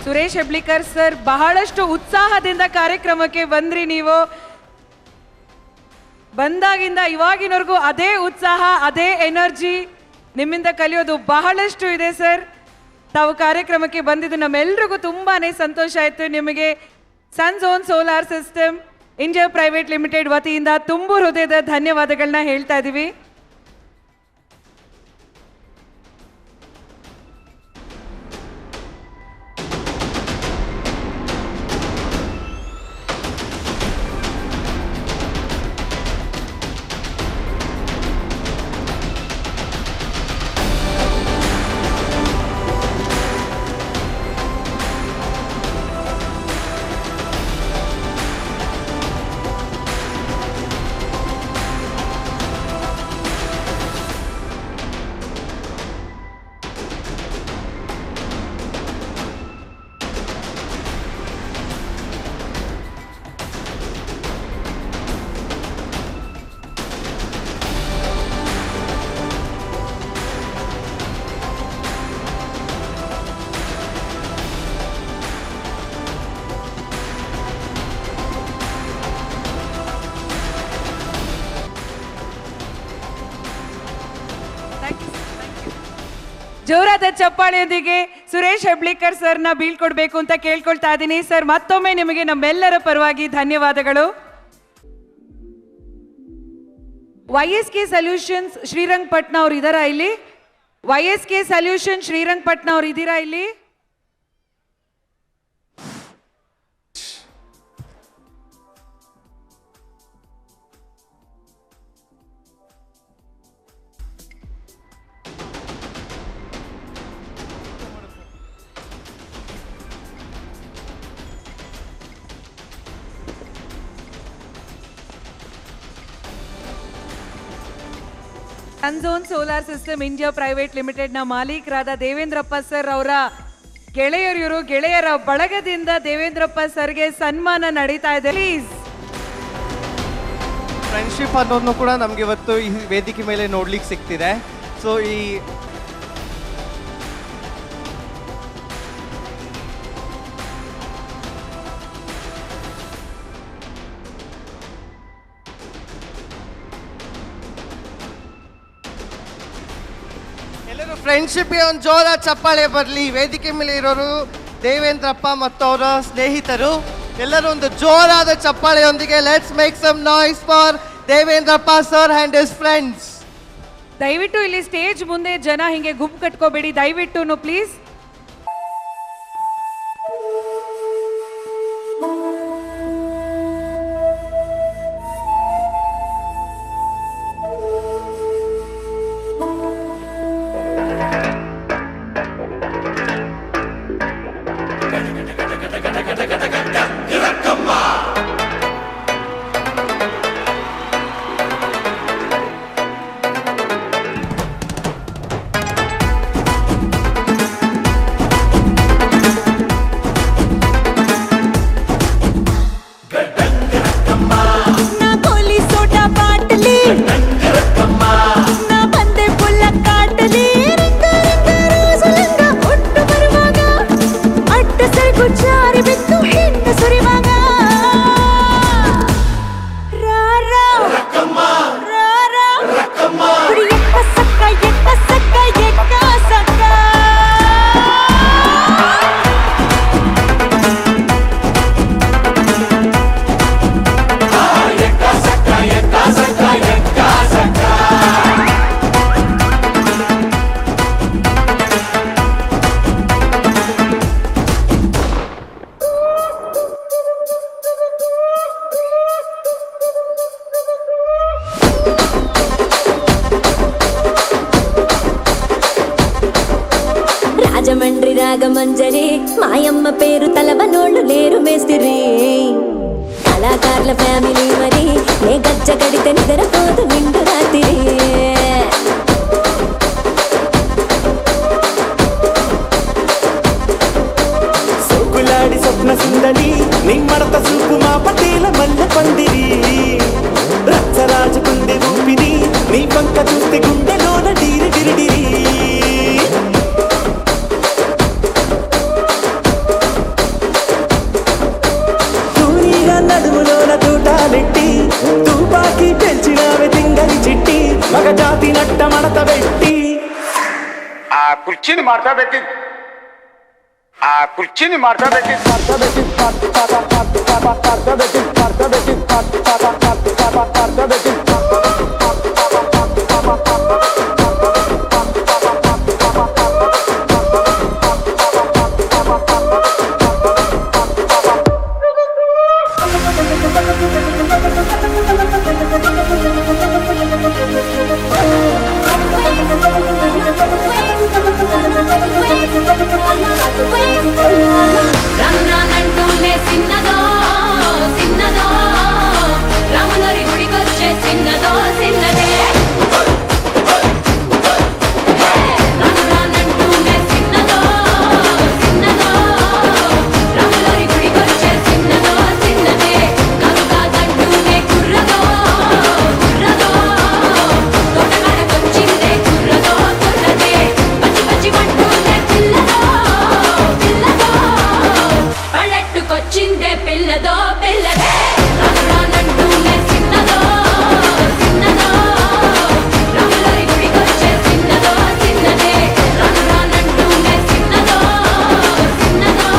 Suresh Heblikar sir, ಬಹಳಷ್ಟು ಉತ್ಸಾಹದಿಂದ ಕಾರ್ಯಕ್ರಮಕ್ಕೆ ಬಂದ್ರಿ. ನೀವು ಬಂದಾಗಿಂದ ಇವಾಗಿನವರೆಗೂ ಅದೇ ಉತ್ಸಾಹ, ಅದೇ ಎನರ್ಜಿ, ನಿಮ್ಮಿಂದ ಕಲಿಯೋದು ಬಹಳಷ್ಟು ಇದೆ ಸರ್. ತಾವು ಕಾರ್ಯಕ್ರಮಕ್ಕೆ ಬಂದಿದ್ದು ನಮ್ಮೆಲ್ರಿಗೂ ತುಂಬಾನೇ ಸಂತೋಷ ಆಯಿತು. ನಿಮಗೆ Sunzone solar system India private limited ವತಿಯಿಂದ ತುಂಬು ಹೃದಯದ ಧನ್ಯವಾದಗಳನ್ನ ಹೇಳ್ತಾ ಇದ್ದೀವಿ. ಜೋರಾದ ಚಪ್ಪಾಳೆಯೊಂದಿಗೆ ಸುರೇಶ್ ಹೆಬ್ಳಿಕರ್ ಸರ್ನ ಬೀಳ್ಕೊಡ್ಬೇಕು ಅಂತ ಕೇಳ್ಕೊಳ್ತಾ ಇದ್ದೀನಿ. ಸರ್, ಮತ್ತೊಮ್ಮೆ ನಿಮಗೆ ನಮ್ಮೆಲ್ಲರ ಪರವಾಗಿ ಧನ್ಯವಾದಗಳು. YSK ಸೊಲ್ಯೂಷನ್ಸ್ ಶ್ರೀರಂಗಪಟ್ಟಣ ಅವ್ರು ಇದಾರಾ ಇಲ್ಲಿ? YSK ಸೊಲ್ಯೂಷನ್ ಶ್ರೀರಂಗಪಟ್ಟಣ ಅವ್ರು ಇದ್ದೀರಾ ಇಲ್ಲಿ? ಸನ್ಝೋನ್ ಸೋಲಾರ್ ಸಿಸ್ಟಮ್ ಇಂಡಿಯಾ ಪ್ರೈವೇಟ್ ಲಿಮಿಟೆಡ್ನ ಮಾಲೀಕರಾದ ದೇವೇಂದ್ರಪ್ಪ ಸರ್ ಅವರ ಗೆಳೆಯರು, ಗೆಳೆಯರ ಬಳಗದಿಂದ ದೇವೇಂದ್ರಪ್ಪ ಸರ್ಗೆ ಸನ್ಮಾನ ನಡೀತಾ ಇದೆ. ಪ್ಲೀಸ್. ಫ್ರೆಂಡ್ಶಿಪ್ ಅನ್ನೋದನ್ನು ಕೂಡ ನಮ್ಗೆ ಇವತ್ತು ಈ ವೇದಿಕೆ ಮೇಲೆ ನೋಡ್ಲಿಕ್ಕೆ ಸಿಗ್ತಿದೆ. ಸೊ ಈ ಎಲ್ಲರೂ ಫ್ರೆಂಡ್ಶಿಪ್ಗೆ ಒಂದು ಜೋರ ಚಪ್ಪಾಳೆ ಬರಲಿ. ವೇದಿಕೆ ಮೇಲೆ ಇರೋರು ದೇವೇಂದ್ರಪ್ಪ ಮತ್ತು ಅವರ ಸ್ನೇಹಿತರು ಎಲ್ಲರೂ ಒಂದು ಜೋರಾದ ಚಪ್ಪಾಳೆಯೊಂದಿಗೆ let's make some noise for Devendrappa sir and his friends. ದಯವಿಟ್ಟು ಇಲ್ಲಿ ಸ್ಟೇಜ್ ಮುಂದೆ ಜನ ಹಿಂಗೆ ಗುಂಪು ಕಟ್ಕೋಬೇಡಿ, ದಯವಿಟ್ಟು ಪ್ಲೀಸ್. రాజమండ్రి రాగమంజరి మాయమ్మ పేరు తలవనోళ్ళు లేరు మేస్తిరి కళాకారుల ఫ్యామిలీ మరి నే గజ్జ కడితే నిద్రపోదు నిండు రాత్రి సోకులాడి స్వప్న సుందరి నిమ్మడత చూపు మా పటేల మల్ల పందిరి రచ్చరాజు కుంది రూపిని నీ పంక చూస్తే గుండెలోన డీరి డిరిడిరి ಕುರ್ಚಿನಿ ಮಾಡ್ಸಬೇಕಿತ್ತು ಆ ಕುರ್ಚಿನಿ రంగులే సిన్నదో సిన్నదో రాములరి గుడికొచ్చే సిన్నదో సిన్నదే రంగులే సిన్నదో సిన్నదో రాములరి గుడికొచ్చే సిన్నదో సిన్నదే కనుక దండునే కుర్రదో కుర్రదో తోటగాడకొచ్చిందే కుర్రదో కుర్రదే పచ్చి పచ్చి వంటూనే పిల్లదో పిల్లదో పల్లెట్టుకొచ్చిందే పిల్లదో పిల్లదే రానంటూనే సిన్నదో సిన్నదో రాములరి గుడికొచ్చే సిన్నదో సిన్నదే రానంటూనే సిన్నదో సిన్నదో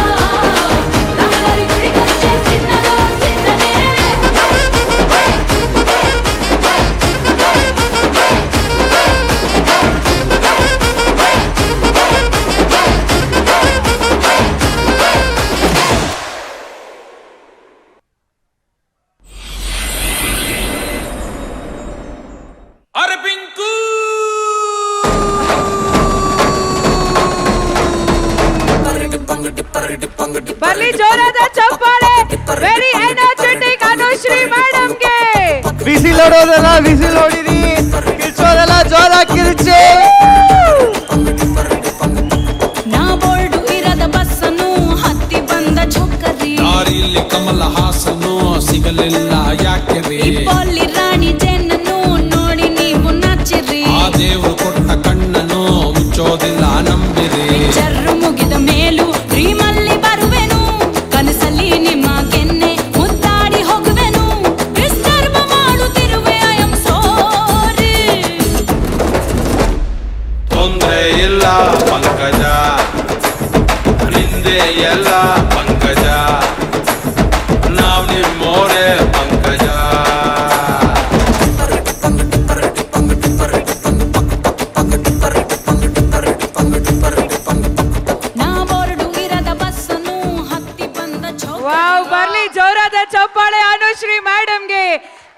రాములరి గుడికొచ్చే సిన్నదో సిన్నదే अरे पिंकू ಬರ್ಲಿ ಜೋರಾದ ಚಪ್ಪಾಳೆ. ವೆರಿ ಎನರ್ಜೆಟಿಕ್ ಅನುಶ್ರೀ ಮೇಡಮ್ಗೆ. ಬಿಸಿಲ್ ಹೊಡೋದೆಲ್ಲ ಬಿಸಿಲ್ ಹೊಡಿರಿ, ಕಿರ್ಚೋದೆಲ್ಲ ಜೋರಾಗಿ ಕಿರ್ಚಿ. ನಾ ಬೋರ್ಡು ಇರದ ಬಸ್ಸನ್ನು ಹತ್ತಿ ಬಂದ ಚೊಕ್ಕರಿ ದಾರಿಲಿ ಕಮಲ ಹಾಸನು ಸಿಗಲಿಲ್ಲ ಯಾಕೆ ರೀ ಪೊಲ್ಲಿ ರಾಣಿ ಜೇನನ್ನು ನೋಡಿ ನೀವು ನಾಚಿರಿ ಆ ದೇವ್ರು ಕೊಟ್ಟ ಕಣ್ಣನು ಮುಚ್ಚೋದಿಲ್ಲ ನಂಬಿರಿ ಜರ್ರು ಮುಗಿದ ಮೇಲೂ ಡ್ರೀಮಲ್ಲಿ ಬರುವೆನು ಕನಸಲ್ಲಿ ನಿಮ್ಮ ಕೆನ್ನೆ ಮುದ್ದಾಡಿ ಹೋಗುವೆನು ಡಿಸ್ಟರ್ಬ್ ಮಾಡುತ್ತಿರುವೆ ಐ ಆಮ್ ಸಾರಿ ತೊಂದ್ರೆ ಇಲ್ಲ ಪಂಕಜ ನಿಂದೆ ಎಲ್ಲ ಪಂಕಜ ನಾವ್ ನಿಮ್ಮೋರೆ ಪಂಕಜ ನಾ ಬೋರ್ಡು ಇರದ ಬಸ್ಸನ್ನು ಹತ್ತಿ ಬಂದ ವಾವ್, ಬರ್ಲಿ ಜೋರಾದ ಚಪ್ಪಾಳೆ ಅನುಶ್ರೀ ಮೇಡಮ್ಗೆ.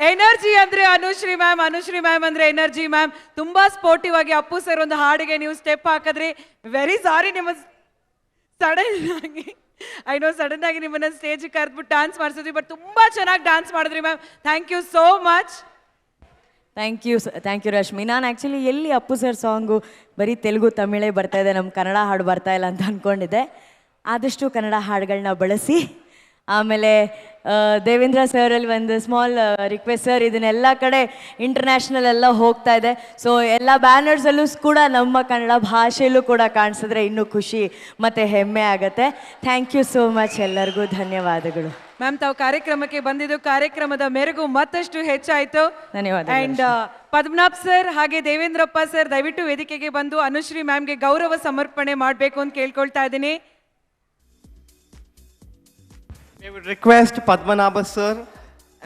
ಎನರ್ಜಿ ಅಂದ್ರೆ ಅನುಶ್ರೀ ಮ್ಯಾಮ್, ಅನುಶ್ರೀ ಮ್ಯಾಮ್ ಅಂದ್ರೆ ಎನರ್ಜಿ ಮ್ಯಾಮ್. ತುಂಬಾ ಸ್ಪೋರ್ಟಿವ್ ಆಗಿ ಅಪ್ಪು ಸರ್ ಒಂದು ಹಾಡಿಗೆ ನೀವು ಸ್ಟೆಪ್ ಹಾಕಿದ್ರಿ. ವೆರಿ ಸಾರಿ, ನಿಮ್ಮ ಸಡನ್ ಆಗಿ ಸಡನ್ ಆಗಿ ನಿಮ್ಮನ್ನ ಸ್ಟೇಜ್ ಕರೆದ್ಬಿಟ್ಟು ಡ್ಯಾನ್ಸ್ ಮಾಡಿಸಿದ್ವಿ, ಬಟ್ ತುಂಬಾ ಚೆನ್ನಾಗಿ ಡ್ಯಾನ್ಸ್ ಮಾಡಿದ್ರಿ ma'am. Thank you so much. Thank you Rashmi. ನಾನು ಆ್ಯಕ್ಚುಲಿ ಎಲ್ಲಿ ಅಪ್ಪು ಸರ್ ಸಾಂಗು ಬರೀ ತೆಲುಗು ತಮಿಳೇ ಬರ್ತಾ ಇದೆ, ನಮ್ಮ ಕನ್ನಡ ಹಾಡು ಬರ್ತಾ ಇಲ್ಲ ಅಂತ ಅಂದ್ಕೊಂಡಿದ್ದೆ. ಆದಷ್ಟು ಕನ್ನಡ ಹಾಡುಗಳನ್ನ ಬಳಸಿ. ಆಮೇಲೆ ದೇವೇಂದ್ರ ಸರಲ್ಲಿ ಒಂದು ಸ್ಮಾಲ್ ರಿಕ್ವೆಸ್ಟ್ ಸರ್, ಇದನ್ನೆಲ್ಲ ಕಡೆ ಇಂಟರ್ನ್ಯಾಷನಲ್ ಎಲ್ಲ ಹೋಗ್ತಾ ಇದೆ. ಸೊ ಎಲ್ಲ ಬ್ಯಾನರ್ಸಲ್ಲೂ ಕೂಡ ನಮ್ಮ ಕನ್ನಡ ಭಾಷೆಯಲ್ಲೂ ಕೂಡ ಕಾಣಿಸಿದ್ರೆ ಇನ್ನೂ ಖುಷಿ ಮತ್ತು ಹೆಮ್ಮೆ ಆಗುತ್ತೆ. ಥ್ಯಾಂಕ್ ಯು ಸೋ ಮಚ್, ಎಲ್ಲರಿಗೂ ಧನ್ಯವಾದಗಳು. ಮ್ಯಾಮ್, ತಾವು ಕಾರ್ಯಕ್ರಮಕ್ಕೆ ಬಂದಿದ್ದು ಕಾರ್ಯಕ್ರಮದ ಮೆರುಗು ಮತ್ತಷ್ಟು ಹೆಚ್ಚಾಯಿತು. ಧನ್ಯವಾದಗಳು. ಅಂಡ್ ಪದ್ಮನಾಭ್ ಸರ್ ಹಾಗೆ ದೇವೇಂದ್ರಪ್ಪ ಸರ್ ದಯವಿಟ್ಟು ವೇದಿಕೆಗೆ ಬಂದು ಅನುಶ್ರೀ ಮ್ಯಾಮ್ಗೆ ಗೌರವ ಸಮರ್ಪಣೆ ಮಾಡಬೇಕು ಅಂತ ಕೇಳ್ಕೊಳ್ತಾ ಇದ್ದೀನಿ. We would request Padmanabha sir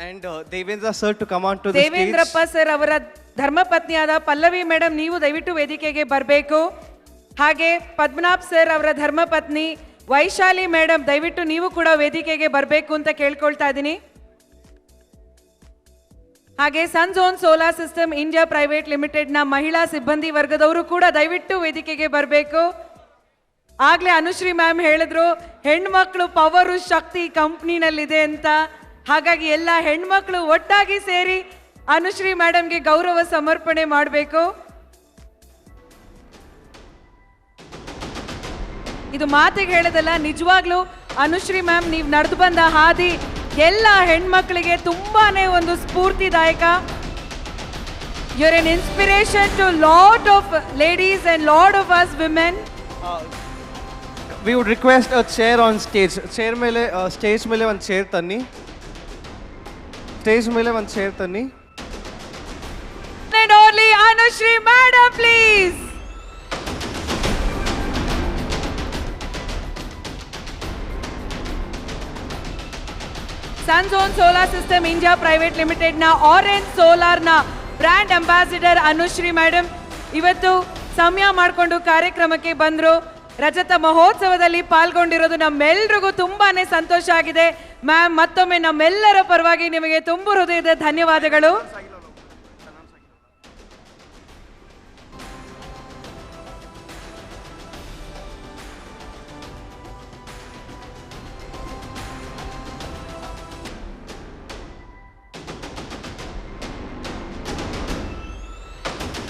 and Devendra sir to come on to the stage. Devendrappa sir ಅವರ ಧರ್ಮಪತ್ನಿಯಾದ ಪಲ್ಲವಿ ಮೇಡಮ್, ನೀವು ದಯವಿಟ್ಟು ವೇದಿಕೆಗೆ ಬರಬೇಕು. ಹಾಗೆ ಪದ್ಮನಾಭ್ ಸರ್ ಅವರ ಧರ್ಮಪತ್ನಿ ವೈಶಾಲಿ ಮೇಡಮ್, ದಯವಿಟ್ಟು ನೀವು ಕೂಡ ವೇದಿಕೆಗೆ ಬರಬೇಕು ಅಂತ ಕೇಳ್ಕೊಳ್ತಾ ಇದ್ದೀನಿ. ಹಾಗೆ ಸನ್ಝೋನ್ ಸೋಲಾರ್ ಸಿಸ್ಟಮ್ ಇಂಡಿಯಾ ಪ್ರೈವೇಟ್ ಲಿಮಿಟೆಡ್ನ ಮಹಿಳಾ ಸಿಬ್ಬಂದಿ ವರ್ಗದವರು ಕೂಡ ದಯವಿಟ್ಟು ವೇದಿಕೆಗೆ ಬರಬೇಕು. ಆಗ್ಲೇ ಅನುಶ್ರೀ ಮ್ಯಾಮ್ ಹೇಳಿದ್ರು ಹೆಣ್ಮಕ್ಳು ಪವರು ಶಕ್ತಿ ಕಂಪ್ನಿನಲ್ಲಿದೆ ಅಂತ. ಹಾಗಾಗಿ ಎಲ್ಲ ಹೆಣ್ಮಕ್ಳು ಒಟ್ಟಾಗಿ ಸೇರಿ ಅನುಶ್ರೀ ಮೇಡಮ್ಗೆ ಗೌರವ ಸಮರ್ಪಣೆ ಮಾಡಬೇಕು. ಇದು ಮಾತಿಗೆ ಹೇಳೋದಲ್ಲ, ನಿಜವಾಗ್ಲೂ ಅನುಶ್ರೀ ಮ್ಯಾಮ್ ನೀವು ನಡೆದು ಬಂದ ಹಾದಿ ಎಲ್ಲ ಹೆಣ್ಮಕ್ಳಿಗೆ ತುಂಬಾನೇ ಒಂದು ಸ್ಫೂರ್ತಿದಾಯಕ. You're an inspiration to lot of ladies and lot of us women. We would request a chair on stage. Chair ಮೇಲೆ stage ಮೇಲೆ ಒಂದು chair ತನ್ನಿ. Stage ಮೇಲೆ ಒಂದು chair ತನ್ನಿ. And only Anushri madam, please. Sunzone solar system India private ಲಿಮಿಟೆಡ್ನ orange ಸೋಲಾರ್ನ brand ambassador Anushree madam ಇವತ್ತು ಸಮಯ ಮಾಡಿಕೊಂಡು ಕಾರ್ಯಕ್ರಮಕ್ಕೆ ಬಂದರು. ರಜತ ಮಹೋತ್ಸವದಲ್ಲಿ ಪಾಲ್ಗೊಂಡಿರೋದು ನಮ್ಮೆಲ್ರಿಗೂ ತುಂಬಾನೇ ಸಂತೋಷ ಆಗಿದೆ. ಮ್ಯಾಮ್, ಮತ್ತೊಮ್ಮೆ ನಮ್ಮೆಲ್ಲರ ಪರವಾಗಿ ನಿಮಗೆ ತುಂಬ ಹೃದಯದ ಧನ್ಯವಾದಗಳು.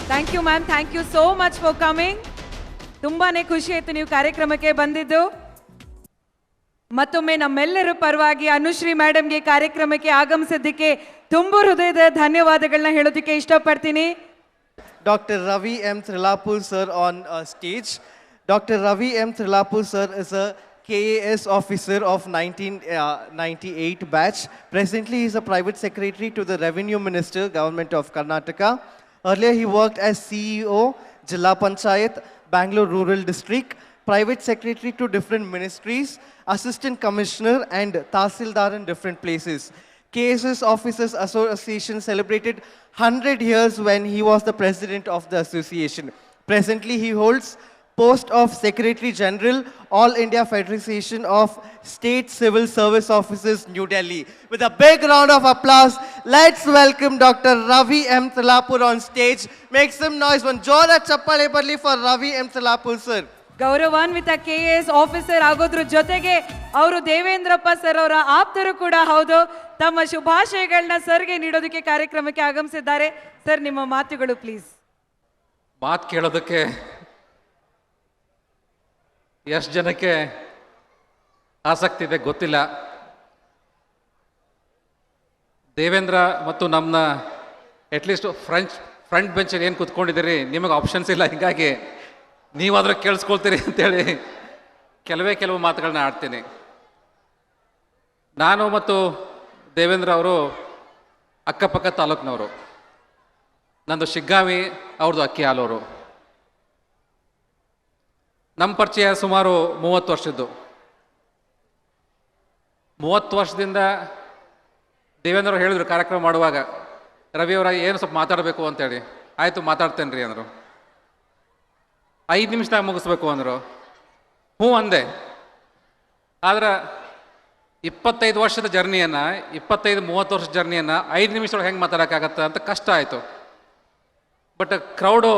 Thank you ma'am, thank you so much for coming. ತುಂಬಾನೇ ಖುಷಿ ಆಯ್ತು ನೀವು ಕಾರ್ಯಕ್ರಮಕ್ಕೆ ಬಂದಿದ್ದು. ಮತ್ತೊಮ್ಮೆ ನಮ್ಮೆಲ್ಲರ ಪರವಾಗಿ ಅನುಶ್ರೀ ಮೇಡಮ್ಗೆ ಕಾರ್ಯಕ್ರಮಕ್ಕೆ ಆಗಮಿಸಿದ್ದಕ್ಕೆ ತುಂಬ ಹೃದಯದ ಧನ್ಯವಾದಗಳನ್ನ ಹೇಳೋದಕ್ಕೆ ಇಷ್ಟಪಡ್ತೀನಿ. Dr. Ravi M. Trilapur sir on stage. Dr. Ravi M. Trilapur sir is a KAS officer of 1998 batch. Presently, he is a private secretary to the Revenue Minister, Government of Karnataka. Earlier, he worked as CEO, Jilla Panchayat, Bangalore Rural District, private secretary to different ministries, assistant commissioner and tahsildar in different places. KSS Officers Association celebrated 100 years when he was the president of the association. Presently, he holds post of Secretary General, All India Federation of State Civil Service Officers, New Delhi. With a big round of applause, let's welcome Dr. Ravi M. Trilapur on stage. Make some noise. One jora chappale barli for Ravi M. Trilapur sir. ಗೌರವಾನ್ವಿತ KAS officer ಆಗೋದ್ರ ಜೊತೆಗೆ ಅವರು Devendrappa sir ಅವರ ಆಪ್ತರು ಕೂಡ ಹೌದು. ತಮ್ಮ ಶುಭಾಶಯಗಳನ್ನ ಸರ್ಗೆ ನೀಡೋದಕ್ಕೆ ಕಾರ್ಯಕ್ರಮಕ್ಕೆ ಆಗಮಿಸಿದ್ದಾರೆ. ಸರ್, ನಿಮ್ಮ ಮಾತುಗಳು ಪ್ಲೀಸ್. ಮಾತು ಕೇಳೋದಕ್ಕೆ ಎಷ್ಟು ಜನಕ್ಕೆ ಆಸಕ್ತಿ ಇದೆ ಗೊತ್ತಿಲ್ಲ. ದೇವೇಂದ್ರ ಮತ್ತು ನಮ್ಮನ್ನ ಅಟ್ಲೀಸ್ಟ್ ಫ್ರಂಟ್ ಬೆಂಚಲ್ಲಿ ಏನು ಕೂತ್ಕೊಂಡಿದ್ದೀರಿ, ನಿಮಗೆ ಆಪ್ಷನ್ಸ್ ಇಲ್ಲ, ಹೀಗಾಗಿ ನೀವಾದರೂ ಕೇಳಿಸ್ಕೊಳ್ತೀರಿ ಅಂತೇಳಿ ಕೆಲವು ಮಾತುಗಳನ್ನ ಆಡ್ತೀನಿ. ನಾನು ಮತ್ತು ದೇವೇಂದ್ರ ಅವರು ಅಕ್ಕಪಕ್ಕ ತಾಲೂಕಿನವರು. ನಂದು ಶಿಗ್ಗಾವಿ, ಅವ್ರದ್ದು ಅಕ್ಕಿಹಾಲೂರು. ನಮ್ಮ ಪರಿಚಯ ಸುಮಾರು 30 ವರ್ಷದ್ದು. 30 ವರ್ಷದಿಂದ ದೇವೇಂದ್ರ ಅವರು ಹೇಳಿದ್ರು ಕಾರ್ಯಕ್ರಮ ಮಾಡುವಾಗ, ರವಿಯವರ ಏನು ಸ್ವಲ್ಪ ಮಾತಾಡಬೇಕು ಅಂತೇಳಿ. ಆಯಿತು, ಮಾತಾಡ್ತೇನೆ ರೀ ಅಂದರು. 5 ನಿಮಿಷದಾಗ ಮುಗಿಸ್ಬೇಕು ಅಂದರು. ಹ್ಞೂ ಅಂದೆ. ಆದ್ರೆ 25 ವರ್ಷದ ಜರ್ನಿಯನ್ನು, 25-30 ವರ್ಷದ ಜರ್ನಿಯನ್ನು 5 ನಿಮಿಷದೊಳಗೆ ಹೆಂಗೆ ಮಾತಾಡೋಕ್ಕಾಗತ್ತೆ ಅಂತ ಕಷ್ಟ ಆಯಿತು. ಬಟ್ ಕ್ರೌಡು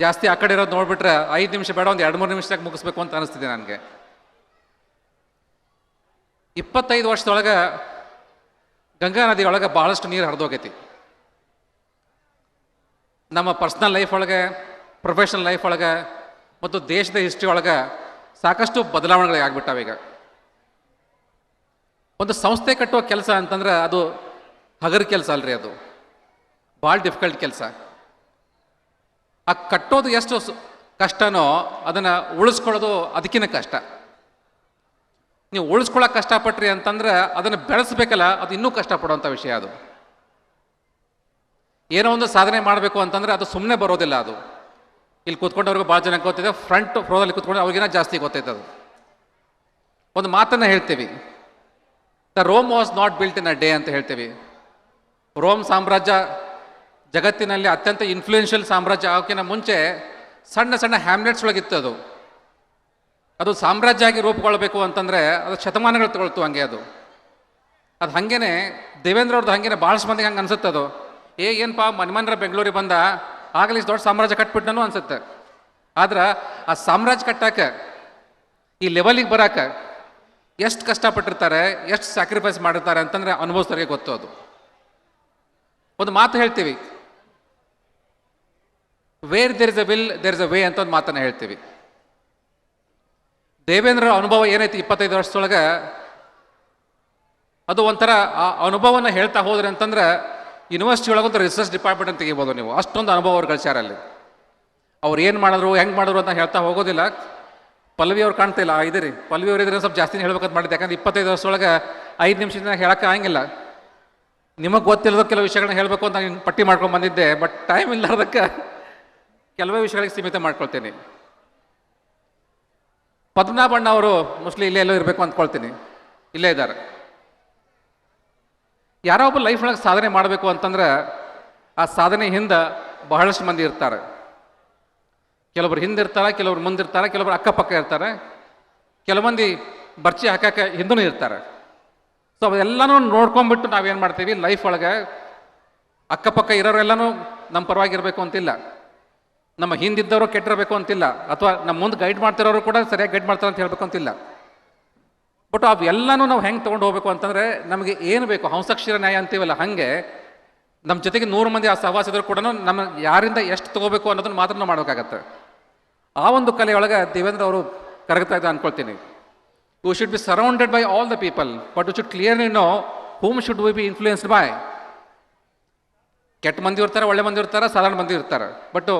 ಜಾಸ್ತಿ ಆ ಕಡೆ ಇರೋದು ನೋಡಿಬಿಟ್ರೆ 5 ನಿಮಿಷ ಬೇಡ, ಒಂದು 2-3 ನಿಮಿಷದಾಗ ಮುಗಿಸ್ಬೇಕು ಅಂತ ಅನಿಸ್ತಿದೆ ನನಗೆ. 25 ವರ್ಷದೊಳಗೆ ಗಂಗಾ ನದಿ ಒಳಗೆ ಭಾಳಷ್ಟು ನೀರು ಹರಿದೋಗೈತಿ. ನಮ್ಮ ಪರ್ಸ್ನಲ್ ಲೈಫ್ ಒಳಗೆ, ಪ್ರೊಫೆಷನಲ್ ಲೈಫ್ ಒಳಗೆ ಮತ್ತು ದೇಶದ ಹಿಸ್ಟ್ರಿ ಒಳಗೆ ಸಾಕಷ್ಟು ಬದಲಾವಣೆಗಳು ಆಗ್ಬಿಟ್ಟಾವ. ಈಗ ಒಂದು ಸಂಸ್ಥೆ ಕಟ್ಟುವ ಕೆಲಸ ಅಂತಂದ್ರೆ ಅದು ಹಗರ ಕೆಲಸ ಅಲ್ರಿ, ಅದು ಭಾಳ ಡಿಫಿಕಲ್ಟ್ ಕೆಲಸ. ಆ ಕಟ್ಟೋದು ಎಷ್ಟು ಕಷ್ಟನೋ ಅದನ್ನು ಉಳಿಸ್ಕೊಳ್ಳೋದು ಅದಕ್ಕಿಂತ ಕಷ್ಟ. ನೀವು ಉಳಿಸ್ಕೊಳ್ಳೋಕೆ ಕಷ್ಟಪಟ್ರಿ ಅಂತಂದ್ರೆ ಅದನ್ನು ಬೆಳೆಸಬೇಕಲ್ಲ, ಅದು ಇನ್ನೂ ಕಷ್ಟಪಡುವಂಥ ವಿಷಯ. ಅದು ಏನೋ ಒಂದು ಸಾಧನೆ ಮಾಡಬೇಕು ಅಂತಂದರೆ ಅದು ಸುಮ್ಮನೆ ಬರೋದಿಲ್ಲ. ಅದು ಇಲ್ಲಿ ಕೂತ್ಕೊಂಡವ್ರಿಗೆ ಭಾಳ ಜನಕ್ಕೆ ಗೊತ್ತಿದೆ, ಫ್ರಂಟ್ ಫ್ರೋದಲ್ಲಿ ಕೂತ್ಕೊಂಡು ಅವ್ರಿಗಿನ ಜಾಸ್ತಿ ಗೊತ್ತೈತೆ. ಅದು ಒಂದು ಮಾತನ್ನು ಹೇಳ್ತೀವಿ, the Rome was not built in a day ಅಂತ ಹೇಳ್ತೀವಿ. ರೋಮ್ ಸಾಮ್ರಾಜ್ಯ ಜಗತ್ತಿನಲ್ಲಿ ಅತ್ಯಂತ ಇನ್ಫ್ಲೂಯೆನ್ಷಿಯಲ್ ಸಾಮ್ರಾಜ್ಯ ಆಗೋಕ್ಕಿಂತ ಮುಂಚೆ ಸಣ್ಣ ಸಣ್ಣ ಹ್ಯಾಮ್ಲೆಟ್ಸ್ ಒಳಗಿತ್ತು. ಅದು ಸಾಮ್ರಾಜ್ಯ ಆಗಿ ರೂಪುಗೊಳ್ಳಬೇಕು ಅಂತಂದರೆ ಅದು ಶತಮಾನಗಳು ತಗೊಳ್ತು. ಹಂಗೆ ಅದು ಹಾಗೇನೆ ದೇವೇಂದ್ರ ಅವ್ರದ್ದು ಹಾಗೇನೆ ಭಾಳಷ್ಟು ಮಂದಿಗೆ ಹಂಗೆ ಅನ್ಸುತ್ತೆ. ಅದು ಏನಪ್ಪ ಮನ್ಮನ್ರ ಬೆಂಗಳೂರಿಗೆ ಬಂದ ಆಗಲಿ ದೊಡ್ಡ ಸಾಮ್ರಾಜ್ಯ ಕಟ್ಬಿಟ್ಟನು ಅನ್ಸುತ್ತೆ. ಆದ್ರೆ ಆ ಸಾಮ್ರಾಜ್ಯ ಕಟ್ಟಕ್ಕೆ, ಈ ಲೆವೆಲಿಗೆ ಬರೋಕೆ ಎಷ್ಟು ಕಷ್ಟಪಟ್ಟಿರ್ತಾರೆ, ಎಷ್ಟು ಸ್ಯಾಕ್ರಿಫೈಸ್ ಮಾಡಿರ್ತಾರೆ ಅಂತಂದರೆ ಅನುಭವಿಸೋರಿಗೆ ಗೊತ್ತು. ಅದು ಒಂದು ಮಾತು ಹೇಳ್ತೀವಿ, where there is a will there is a way ಅಂತ ಒಂದು ಮಾತನ್ನು ಹೇಳ್ತೀವಿ. ದೇವೇಂದ್ರ ಅನುಭವ ಏನೈತಿ 25 ವರ್ಷದೊಳಗೆ, ಅದು ಒಂಥರ ಆ ಅನುಭವನ ಹೇಳ್ತಾ ಹೋದ್ರಿ ಅಂತಂದ್ರೆ ಯೂನಿವರ್ಸಿಟಿ ಒಳಗೊಂದು ರಿಸರ್ಚ್ ಡಿಪಾರ್ಟ್ಮೆಂಟ್ ಅಂತ ತೆಗಿಬೋದು ನೀವು. ಅಷ್ಟೊಂದು ಅನುಭವ ಅವ್ರು ಗಳಿಸ್ಯಾರಲ್ಲಿ. ಅವ್ರು ಏನು ಮಾಡಿದ್ರು, ಹೆಂಗೆ ಮಾಡಿದ್ರು ಅಂತ ಹೇಳ್ತಾ ಹೋಗೋದಿಲ್ಲ. ಪಲ್ಲವಿ ಅವ್ರು ಕಾಣ್ತಿಲ್ಲ, ಇದ್ರಿ ಪಲ್ಲವಿ ಅವ್ರು ಇದ್ರೆ ಸ್ವಲ್ಪ ಜಾಸ್ತಿನೇ ಹೇಳ್ಬೇಕಂತ ಮಾಡಿದ್ದೆ. ಯಾಕಂದ್ರೆ 25 ವರ್ಷದೊಳಗೆ 5 ನಿಮಿಷದಿಂದ ಹೇಳೋಕೆ ಆಗಂಗಿಲ್ಲ. ನಿಮಗೆ ಗೊತ್ತಿಲ್ಲದ ಕೆಲವು ವಿಷಯಗಳನ್ನ ಹೇಳಬೇಕು ಅಂತ ನಾನು ಪಟ್ಟಿ ಮಾಡ್ಕೊಂಡು ಬಂದಿದ್ದೆ. ಬಟ್ ಟೈಮ್ ಇಲ್ಲಾರ್ದಕ್ಕೆ ಕೆಲವೇ ವಿಷಯಗಳಿಗೆ ಸೀಮಿತ ಮಾಡ್ಕೊಳ್ತೀನಿ. ಪದ್ಮನಾಭಣ್ಣ ಅವರು ಮೋಸ್ಟ್ಲಿ ಇಲ್ಲೇ ಎಲ್ಲೋ ಇರಬೇಕು ಅಂದ್ಕೊಳ್ತೀನಿ, ಇಲ್ಲೇ ಇದ್ದಾರೆ. ಯಾರೋ ಒಬ್ಬ ಲೈಫ್ ಒಳಗೆ ಸಾಧನೆ ಮಾಡಬೇಕು ಅಂತಂದ್ರೆ ಆ ಸಾಧನೆ ಹಿಂದೆ ಬಹಳಷ್ಟು ಮಂದಿ ಇರ್ತಾರೆ. ಕೆಲವರು ಹಿಂದಿರ್ತಾರೆ, ಕೆಲವರು ಮುಂದಿರ್ತಾರೆ, ಕೆಲವರು ಅಕ್ಕಪಕ್ಕ ಇರ್ತಾರೆ, ಕೆಲವು ಮಂದಿ ಬರ್ಚಿ ಹಾಕಕ್ಕೆ ಹಿಂದೂ ಇರ್ತಾರೆ. ಸೊ ಅವೆಲ್ಲನೂ ನೋಡ್ಕೊಂಡ್ಬಿಟ್ಟು ನಾವೇನು ಮಾಡ್ತೀವಿ ಲೈಫ್ ಒಳಗೆ ಅಕ್ಕಪಕ್ಕ ಇರೋರೆಲ್ಲನೂ ನಮ್ಮ ಪರವಾಗಿರಬೇಕು ಅಂತಿಲ್ಲ, ನಮ್ಮ ಹಿಂದಿದ್ದವರು ಕೆಟ್ಟಿರಬೇಕು ಅಂತಿಲ್ಲ, ಅಥವಾ ನಮ್ಮ ಮುಂದೆ ಗೈಡ್ ಮಾಡ್ತಿರೋರು ಕೂಡ ಸರಿಯಾಗಿ ಗೈಡ್ ಮಾಡ್ತಾರೆ ಅಂತ ಹೇಳ್ಬೇಕು ಅಂತಿಲ್ಲ. ಬಟ್ ಅವೆಲ್ಲನೂ ನಾವು ಹೆಂಗೆ ತೊಗೊಂಡು ಹೋಗ್ಬೇಕು ಅಂತಂದರೆ ನಮಗೆ ಏನು ಬೇಕು, ಹಂಸಕ್ಷೀರ ನ್ಯಾಯ ಅಂತೀವಲ್ಲ, ಹಾಗೆ ನಮ್ಮ ಜೊತೆಗೆ 100 ಮಂದಿ ಆ ಸಹವಾಸಿದ್ರು ಕೂಡ ನಮ್ಮ ಯಾರಿಂದ ಎಷ್ಟು ತೊಗೋಬೇಕು ಅನ್ನೋದನ್ನು ಮಾತ್ರ ನಾವು ಮಾಡಬೇಕಾಗತ್ತೆ. ಆ ಒಂದು ಕಲೆಯೊಳಗೆ ದೇವೇಂದ್ರ ಅವರು ಕರಗ್ತಾ ಇದ್ದ ಅನ್ಕೊಳ್ತೀನಿ. We should be surrounded by all the people, but we should clearly know whom should we be influenced by. ಕೆಟ್ಟ ಮಂದಿ ಇರ್ತಾರೆ, ಒಳ್ಳೆ ಮಂದಿ ಇರ್ತಾರೆ, ಸಾಧಾರಣ ಮಂದಿ ಇರ್ತಾರೆ. ಬಟ್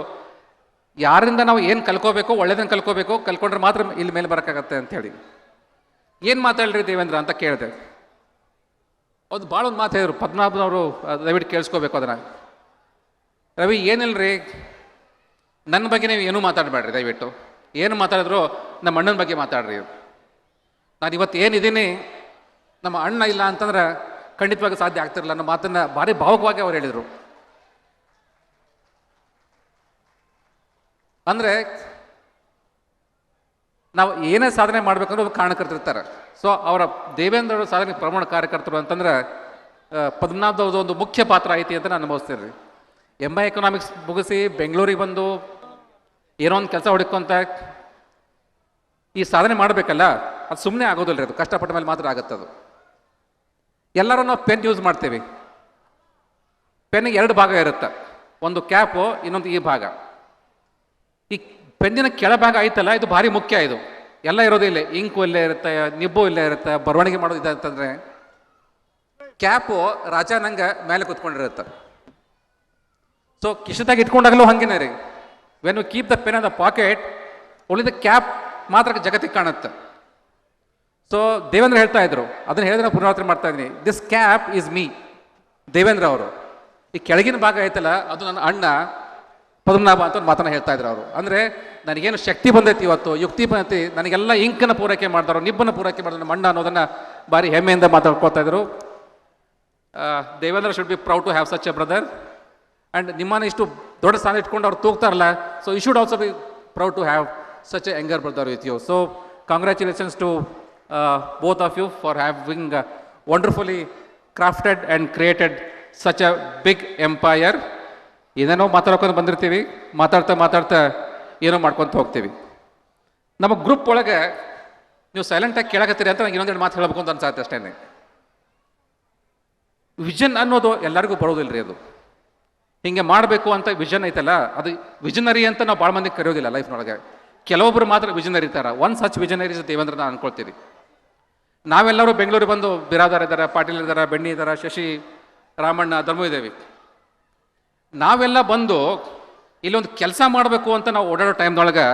ಯಾರಿಂದ ನಾವು ಏನು ಕಲ್ಕೋಬೇಕು, ಒಳ್ಳೇದನ್ನು ಕಲ್ಕೋಬೇಕು, ಕಲ್ಕೊಂಡ್ರೆ ಮಾತ್ರ ಇಲ್ಲಿ ಮೇಲೆ ಬರೋಕ್ಕಾಗತ್ತೆ ಅಂಥೇಳಿ. ಏನು ಮಾತಾಡ್ರಿ ದೇವೇಂದ್ರ ಅಂತ ಕೇಳಿದೆ. ಅದು ಭಾಳ ಒಂದು ಮಾತು ಹೇಳಿದ್ರು ಪದ್ಮನಾಭನವರು, ದಯವಿಟ್ಟು ಕೇಳಿಸ್ಕೋಬೇಕು ಅದನ್ನು. ರವಿ ಏನಿಲ್ಲರಿ, ನನ್ನ ಬಗ್ಗೆ ನೀವು ಏನೂ ಮಾತಾಡಬೇಡ್ರಿ, ದಯವಿಟ್ಟು ಏನು ಮಾತಾಡಿದ್ರು ನಮ್ಮ ಅಣ್ಣನ ಬಗ್ಗೆ ಮಾತಾಡ್ರಿ. ನಾನು ಇವತ್ತು ಏನಿದ್ದೀನಿ ನಮ್ಮ ಅಣ್ಣ ಇಲ್ಲ ಅಂತಂದ್ರೆ ಖಂಡಿತವಾಗಿ ಸಾಧ್ಯ ಆಗ್ತಿರಲಿಲ್ಲ ಅನ್ನೋ ಮಾತನ್ನು ಭಾರಿ ಭಾವುಕವಾಗಿ ಅವ್ರು ಹೇಳಿದರು. ಅಂದರೆ ನಾವು ಏನೇ ಸಾಧನೆ ಮಾಡ್ಬೇಕಂದ್ರೆ ಒಬ್ಬ ಕಾರಣಕರ್ತಿರ್ತಾರೆ. ಸೊ ಅವರ ದೇವೇಂದ್ರ ಅವರ ಸಾಧನೆ ಪ್ರಮಾಣ ಕಾರ್ಯಕರ್ತರು ಅಂತಂದ್ರೆ ಪದ್ಮನಾಭದವ್ರದ್ದು ಒಂದು ಮುಖ್ಯ ಪಾತ್ರ ಐತಿ ಅಂತ ನಾನು ಅನುಭವಿಸ್ತೀನಿ ರೀ. MA ಎಕನಾಮಿಕ್ಸ್ ಮುಗಿಸಿ ಬೆಂಗಳೂರಿಗೆ ಬಂದು ಏನೋ ಒಂದು ಕೆಲಸ ಹುಡುಕೊಂತ ಈ ಸಾಧನೆ ಮಾಡಬೇಕಲ್ಲ, ಅದು ಸುಮ್ಮನೆ ಆಗೋದಿಲ್ಲ ರೀ, ಅದು ಕಷ್ಟಪಟ್ಟ ಮೇಲೆ ಮಾತ್ರ ಆಗುತ್ತೆ. ಅದು ಎಲ್ಲರೂ ನಾವು ಪೆನ್ ಯೂಸ್ ಮಾಡ್ತೀವಿ. ಪೆನ್ನಿಗೆ 2 ಭಾಗ ಇರುತ್ತೆ, ಒಂದು ಕ್ಯಾಪು, ಇನ್ನೊಂದು ಈ ಭಾಗ. ಈ ಪೆನ್ನಿನ ಕೆಳಭಾಗ ಐತಲ್ಲ, ಇದು ಭಾರಿ ಮುಖ್ಯ. ಇದು ಎಲ್ಲ ಇರೋದು ಇಲ್ಲೇ, ಇಂಕು ಇಲ್ಲೇ ಇರುತ್ತೆ, ನಿಬ್ಬು ಇಲ್ಲೇ ಇರುತ್ತೆ, ಬರವಣಿಗೆ ಮಾಡೋದು ಇದೆ ಅಂತಂದರೆ. ಕ್ಯಾಪು ರಾಜ ನಂಗೆ ಮೇಲೆ ಕುತ್ಕೊಂಡಿರುತ್ತೆ. ಸೊ ಕಿಶದಾಗ ಇಟ್ಕೊಂಡಾಗಲೂ ಹಂಗೇನೆ ರೀ, when you keep the pen in the pocket only the cap ಮಾತ್ರ ಜಗತ್ತಿಗೆ ಕಾಣುತ್ತೆ. ಸೊ ದೇವೇಂದ್ರ ಹೇಳ್ತಾ ಇದ್ರು, ಅದನ್ನು ಹೇಳಿದ್ರೆ ನಾನು ಪುನರಾವರ್ತನೆ ಮಾಡ್ತಾ ಇದ್ದೀನಿ. This cap is me, Devendra ಅವರು. ಈ ಕೆಳಗಿನ ಭಾಗ ಐತಲ್ಲ, ಅದು ನನ್ನ ಅಣ್ಣ ಪದ್ಮನಾಭ ಅಂತ ಒಂದು ಮಾತನ್ನು ಹೇಳ್ತಾ ಇದ್ರು ಅವರು. ಅಂದರೆ ನನಗೇನು ಶಕ್ತಿ ಬಂದೈತಿ ಇವತ್ತು, ಯುಕ್ತಿ ಬಂದೈತಿ, ನನಗೆಲ್ಲ ಇಂಕನ್ನು ಪೂರೈಕೆ ಮಾಡ್ತಾರೋ, ನಿಬ್ಬನ್ನು ಪೂರೈಕೆ ಮಾಡಿದ್ರು ನಮ್ಮ ಅಣ್ಣ ಅನ್ನೋದನ್ನು ಭಾರಿ ಹೆಮ್ಮೆಯಿಂದ ಮಾತಾಡ್ಕೊಳ್ತಾ ಇದ್ರು. Devendra should be proud to have such a brother. And ನಿಮ್ಮನ್ನು ಇಷ್ಟು ದೊಡ್ಡ ಸ್ಥಾನ ಇಟ್ಕೊಂಡು ಅವ್ರು ತೂಗ್ತಾರಲ್ಲ, so you should also be proud to have such a younger brother with you. So congratulations to both of you for having wonderfully crafted and created such a big empire. ಏನೇನೋ ಮಾತಾಡ್ಕೊಂಡು ಬಂದಿರ್ತೀವಿ, ಮಾತಾಡ್ತಾ ಏನೋ ಮಾಡ್ಕೊತ ಹೋಗ್ತೀವಿ. ನಮ್ಮ ಗ್ರೂಪ್ ಒಳಗೆ ನೀವು ಸೈಲೆಂಟಾಗಿ ಕೇಳಕತ್ತೀರಿ ಅಂತ ನಂಗೆ ಇನ್ನೊಂದೆರಡು ಮಾತು ಹೇಳಬೇಕು ಅಂತ ಅನ್ಸುತ್ತೆ ಅಷ್ಟೇ. ವಿಷನ್ ಅನ್ನೋದು ಎಲ್ಲರಿಗೂ ಬರೋದಿಲ್ಲ ರೀ. ಅದು ಹಿಂಗೆ ಮಾಡಬೇಕು ಅಂತ ವಿಷನ್ ಐತಲ್ಲ, ಅದು ವಿಷನರಿ ಅಂತ ನಾವು ಭಾಳ ಮಂದಿ ಕರೆಯೋದಿಲ್ಲ ಲೈಫ್ನೊಳಗೆ. ಕೆಲವೊಬ್ಬರು ಮಾತ್ರ ವಿಷನರಿ ಇರ್ತಾರೆ. ಒನ್ ಸಚ್ ವಿಷನರೀಸ್ ದೇವೇಂದ್ರ ನಾನು ಅನ್ಕೊಳ್ತೀವಿ. ನಾವೆಲ್ಲರೂ ಬೆಂಗಳೂರಿಗೆ ಬಂದು ಬಿರಾದಾರ್ ಇದ್ದಾರೆ, ಪಾಟೀಲ್ ಇದ್ದಾರೆ, ಬೆಣ್ಣಿ ಇದ್ದಾರೆ, ಶಶಿ, ರಾಮಣ್ಣ, ಧರ್ಮ ಇದ್ದೇವೆ. ನಾವೆಲ್ಲ ಬಂದು ಇಲ್ಲೊಂದು ಕೆಲಸ ಮಾಡಬೇಕು ಅಂತ ನಾವು ಓಡಾಡೋ ಟೈಮ್ದೊಳಗೆ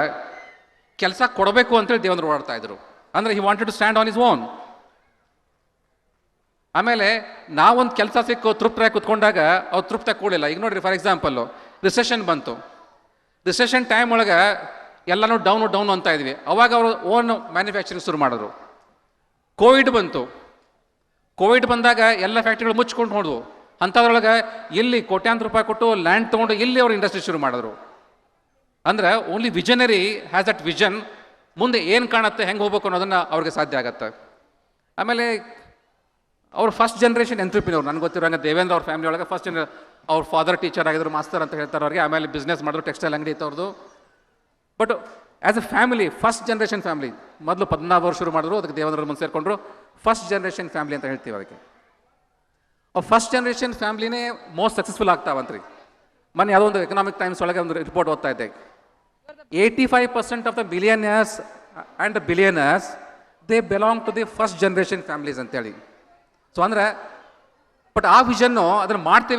ಕೆಲಸ ಕೊಡಬೇಕು ಅಂತೇಳಿ ದೇವೇಂದ್ರ ಓಡಾಡ್ತಾ ಇದ್ರು. ಅಂದರೆ he wanted to stand on his own. ಆಮೇಲೆ ನಾವೊಂದು ಕೆಲಸ ಸಿಕ್ಕು ತೃಪ್ತರಾಗಿ ಕುತ್ಕೊಂಡಾಗ ಅವ್ರು ತೃಪ್ತ ಕೂಡಿಲ್ಲ. ಈಗ ನೋಡ್ರಿ, ಫಾರ್ ಎಕ್ಸಾಂಪಲ್ಲು ರಿಸೆಷನ್ ಬಂತು. ರಿಸೆಷನ್ ಟೈಮ್ ಒಳಗೆ ಎಲ್ಲನೂ ಡೌನು ಅಂತ ಇದ್ವಿ. ಅವಾಗ ಅವರು ಓನ್ ಮ್ಯಾನುಫ್ಯಾಕ್ಚರಿಂಗ್ ಶುರು ಮಾಡಿದ್ರು. ಕೋವಿಡ್ ಬಂತು. ಕೋವಿಡ್ ಬಂದಾಗ ಎಲ್ಲ ಫ್ಯಾಕ್ಟ್ರಿಗಳು ಮುಚ್ಕೊಂಡು ಹೋದ್ವು. ಅಂಥದ್ರೊಳಗೆ ಇಲ್ಲಿ ಕೋಟ್ಯಾಂತರ ರೂಪಾಯಿ ಕೊಟ್ಟು ಲ್ಯಾಂಡ್ ತೊಗೊಂಡು ಇಲ್ಲಿ ಅವರು ಇಂಡಸ್ಟ್ರಿ ಶುರು ಮಾಡಿದ್ರು. ಅಂದ್ರೆ only visionary has that vision. ಮುಂದೆ ಏನು ಕಾಣುತ್ತೆ, ಹೆಂಗೆ ಹೋಗ್ಬೇಕು ಅನ್ನೋದನ್ನು ಅವ್ರಿಗೆ ಸಾಧ್ಯ ಆಗತ್ತೆ. ಆಮೇಲೆ ಅವ್ರು ಫಸ್ಟ್ ಜನ್ರೇಷನ್ ಎಂಟ್ರಪ್ರಿನರ್. ನನಗೆ ಗೊತ್ತಿರೋಂಗೆ ದೇವೇಂದ್ರ ಅವ್ರ ಫ್ಯಾಮಿಲಿ ಒಳಗೆ ಫಸ್ಟ್ ಅವ್ರ ಫಾದರ್ ಟೀಚರ್ ಆಗಿದ್ರು, ಮಾಸ್ತರ್ ಅಂತ ಹೇಳ್ತಾರೆ ಅವ್ರಿಗೆ. ಆಮೇಲೆ ಬಿಸ್ನೆಸ್ ಮಾಡಿದ್ರು, ಟೆಕ್ಸ್ಟೈಲ್ ಅಂಗಡಿ ಇತ್ತು ಅವ್ರದ್ದು. But as A family, first generation family. ಮೊದಲು 14 ವರ್ಷ ಶುರು ಮಾಡಿದ್ರು, ಅದಕ್ಕೆ ದೇವೇಂದ್ರ ಮುಂದೆ ಸೇರಿಕೊಂಡ್ರು. ಫಸ್ಟ್ ಜನ್ರೇಷನ್ ಫ್ಯಾಮಿಲಿ ಅಂತ ಹೇಳ್ತೀವಿ ಅದಕ್ಕೆ. ಆ ಫಸ್ಟ್ ಜನ್ರೇಷನ್ ಫ್ಯಾಮಿಲಿನೇ ಮೋಸ್ಟ್ ಸಕ್ಸಸ್ಫುಲ್ ಆಗ್ತಾವಂತ್ರಿ. ಮೊನ್ನೆ ಯಾವುದೋ ಒಂದು ಎಕನಾಮಿಕ್ ಟೈಮ್ಸ್ ಒಳಗೆ ಒಂದು ರಿಪೋರ್ಟ್ ಓದ್ತಾ ಇದ್ದೆ. 85% of the millionaires and the billionaires they belong to the first generation families ಅಂತೇಳಿ. ಸೊ ಅಂದರೆ ಬಟ್ ಆ ವಿಷನ್ನು ಅದನ್ನು ಮಾಡ್ತೀವಿ